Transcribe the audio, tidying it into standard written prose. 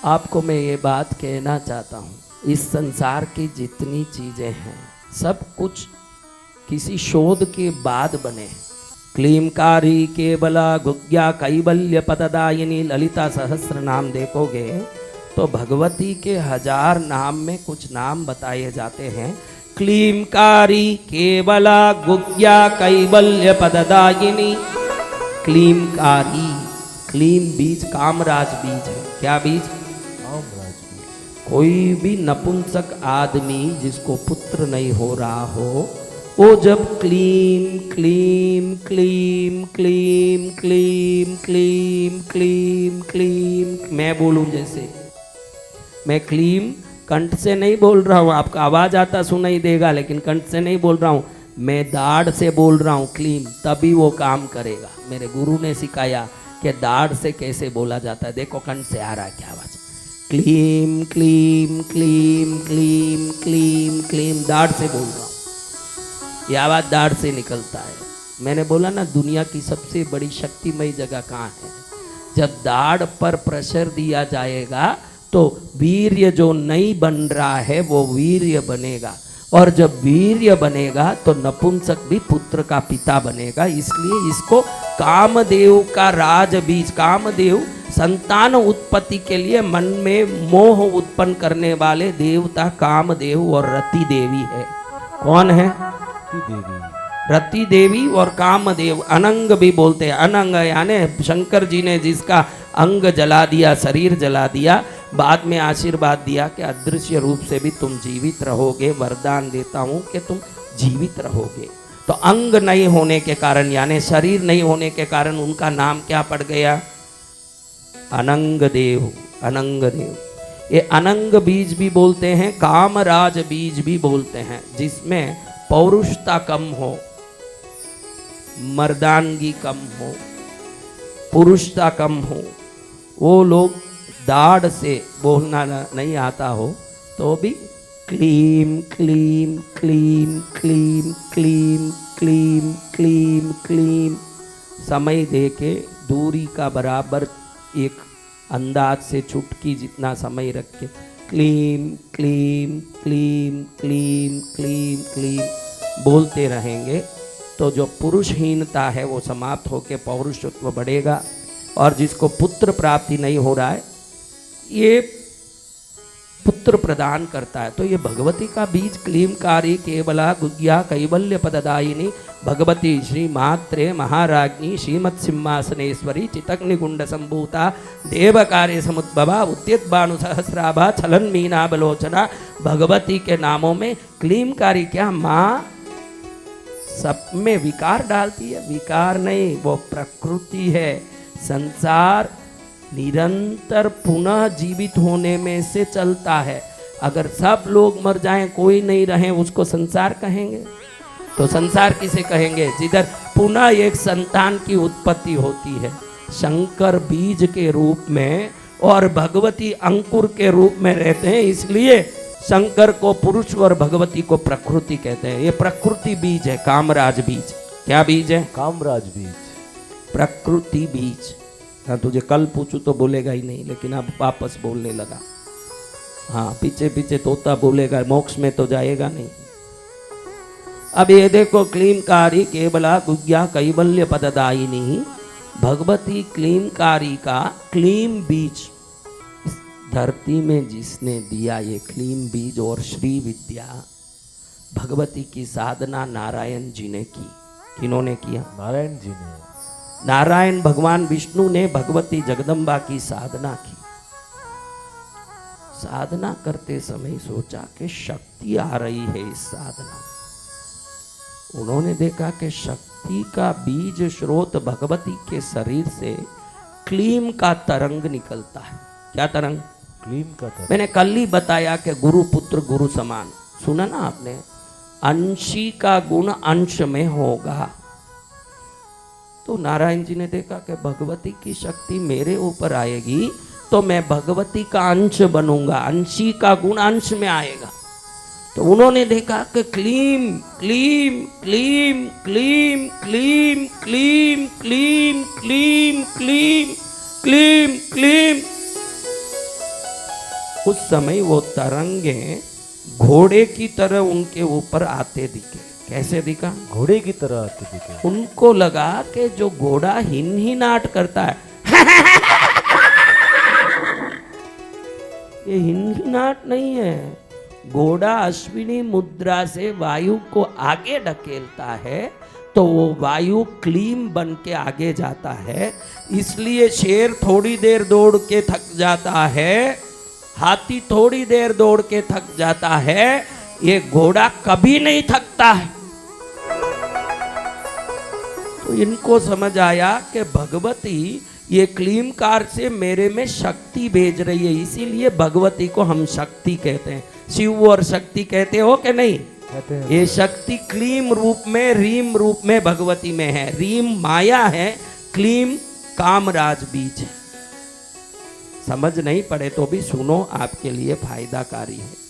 आपको मैं ये बात कहना चाहता हूँ, इस संसार की जितनी चीजें हैं सब कुछ किसी शोध के बाद बने। क्लीमकारी केवला गुज्ञा कैवल्य पददायिनी ललिता सहस्र नाम देखोगे तो भगवती के 1000 नाम में कुछ नाम बताए जाते हैं। क्लीमकारी केवला गुज्ञा कैवल्य पददायिनी। क्लीमकारी, क्लीम बीज कामराज बीज है। क्या बीज? कामराज बीज। कोई भी नपुंसक आदमी जिसको पुत्र नहीं हो रहा हो, वो जब क्लीम क्लीम क्लीम क्लीम क्लीम क्लीम क्लीम क्लीम, मैं बोलूं जैसे, मैं क्लीम कंठ से नहीं बोल रहा हूँ, आपका आवाज आता सुनाई देगा लेकिन कंठ से नहीं बोल रहा हूँ, मैं दाढ़ से बोल रहा हूँ क्लीम, तभी वो काम करेगा। मेरे गुरु ने सिखाया कि दाढ़ से कैसे बोला जाता है। देखो कंठ से आ रहा है क्या आवाज, क्लीम क्लीम क्लीम क्लीम क्लीम क्लीम, दाढ़ से बोल रहा हूँ, ये आवाज दाढ़ से निकलता है। मैंने बोला ना दुनिया की सबसे बड़ी शक्तिमय जगह कहाँ है? जब दाढ़ पर प्रेशर दिया जाएगा तो वीर्य जो नहीं बन रहा है वो वीर्य बनेगा, और जब वीर्य बनेगा तो नपुंसक भी पुत्र का पिता बनेगा। इसलिए इसको कामदेव का राज बीज, कामदेव संतान उत्पत्ति के लिए मन में मोह उत्पन्न करने वाले देवता कामदेव और रति देवी है। कौन है? रति देवी और कामदेव। अनंग भी बोलते हैं, अनंग यानी शंकर जी ने जिसका अंग जला दिया, शरीर जला दिया, बाद में आशीर्वाद दिया कि अदृश्य रूप से भी तुम जीवित रहोगे, वरदान देता हूं कि तुम जीवित रहोगे। तो अंग नहीं होने के कारण यानी शरीर नहीं होने के कारण उनका नाम क्या पड़ गया? अनंग देव। अनंग देव, ये अनंग बीज भी बोलते हैं, कामराज बीज भी बोलते हैं, जिसमें पौरुषता कम हो, मर्दानगी कम हो, पुरुषता कम हो, वो लोग दाढ़ से बोलना नहीं आता हो तो भी क्लीम क्लीम क्लीम क्लीम क्लीम क्लीम क्लीम क्लीम समय दे के दूरी का बराबर एक अंदाज से चुटकी जितना समय रख के क्लीम क्लीम क्लीम क्लीम क्लीम क्लीम बोलते रहेंगे तो जो पुरुषहीनता है वो समाप्त होकर पौरुषत्व बढ़ेगा। और जिसको पुत्र प्राप्ति नहीं हो रहा है ये पुत्र प्रदान करता है। तो ये भगवती का बीज क्लीमकारी केवला गुज्ञा कैवल्य पददायिनी भगवती श्री मात्रे महाराज्ञी श्रीमत् सिंहासनेश्वरी चितग्निकुंड संभूता देव कार्य समुद्भवा उद्यत भानु सहस्राभा छलन मीना बलोचना। भगवती के नामों में क्लीमकारी क्या माँ सब में विकार डालती है? विकार नहीं, वो प्रकृति है। संसार निरंतर पुनः जीवित होने में से चलता है। अगर सब लोग मर जाएं, कोई नहीं रहे, उसको संसार कहेंगे? तो संसार किसे कहेंगे? जिधर पुनः एक संतान की उत्पत्ति होती है। शंकर बीज के रूप में और भगवती अंकुर के रूप में रहते हैं, इसलिए शंकर को पुरुष और भगवती को प्रकृति कहते हैं। ये प्रकृति बीज है, कामराज बीज। क्या बीज है? कामराज बीज, प्रकृति बीज। हाँ, तुझे कल पूछूं तो बोलेगा ही नहीं, लेकिन अब वापस बोलने लगा। हाँ, पीछे पीछे तोता बोलेगा, मोक्ष में तो जाएगा नहीं। अब ये देखो, क्लीमकारी केवला गुज्ञा कैवल्य पददायिनी भगवती क्लीमकारी का क्लीम बीज इस धरती में जिसने दिया, ये क्लीम बीज और श्री विद्या भगवती की साधना नारायण जी ने की। किन्होंने किया? नारायण जी ने। नारायण भगवान विष्णु ने भगवती जगदम्बा की साधना की। साधना करते समय सोचा कि शक्ति आ रही है इस साधना। उन्होंने देखा कि शक्ति का बीज स्रोत भगवती के शरीर से क्लीम का तरंग निकलता है। क्या तरंग? क्लीम का तरंग। मैंने कल ही बताया कि गुरु पुत्र गुरु समान, सुना ना आपने? अंशी का गुण अंश में होगा। तो नारायण जी ने देखा कि भगवती की शक्ति मेरे ऊपर आएगी तो मैं भगवती का अंश बनूंगा, अंशी का गुण अंश में आएगा। तो उन्होंने देखा कि क्लीम क्लीम क्लीम क्लीम क्लीम क्लीम क्लीम क्लीम क्लीम क्लीम क्लीम उस समय वो तरंगे घोड़े की तरह उनके ऊपर आते दिखे। कैसे दिखा? घोड़े की तरह आते दिखे। उनको लगा कि जो घोड़ा हिनहिनाट करता है, ये हिनहिनाट नहीं है, घोड़ा अश्विनी मुद्रा से वायु को आगे ढकेलता है तो वो वायु क्लीम बन के आगे जाता है। इसलिए शेर थोड़ी देर दौड़ के थक जाता है, हाथी थोड़ी देर दौड़ के थक जाता है, ये घोड़ा कभी नहीं थकता है। तो इनको समझ आया कि भगवती ये क्लीमकार से मेरे में शक्ति भेज रही है, इसीलिए भगवती को हम शक्ति कहते हैं। शिव और शक्ति कहते हो कि नहीं? कहते हैं। ये शक्ति क्लीम रूप में, रीम रूप में भगवती में है। रीम माया है, क्लीम कामराज बीज है। समझ नहीं पड़े तो भी सुनो, आपके लिए फायदाकारी है।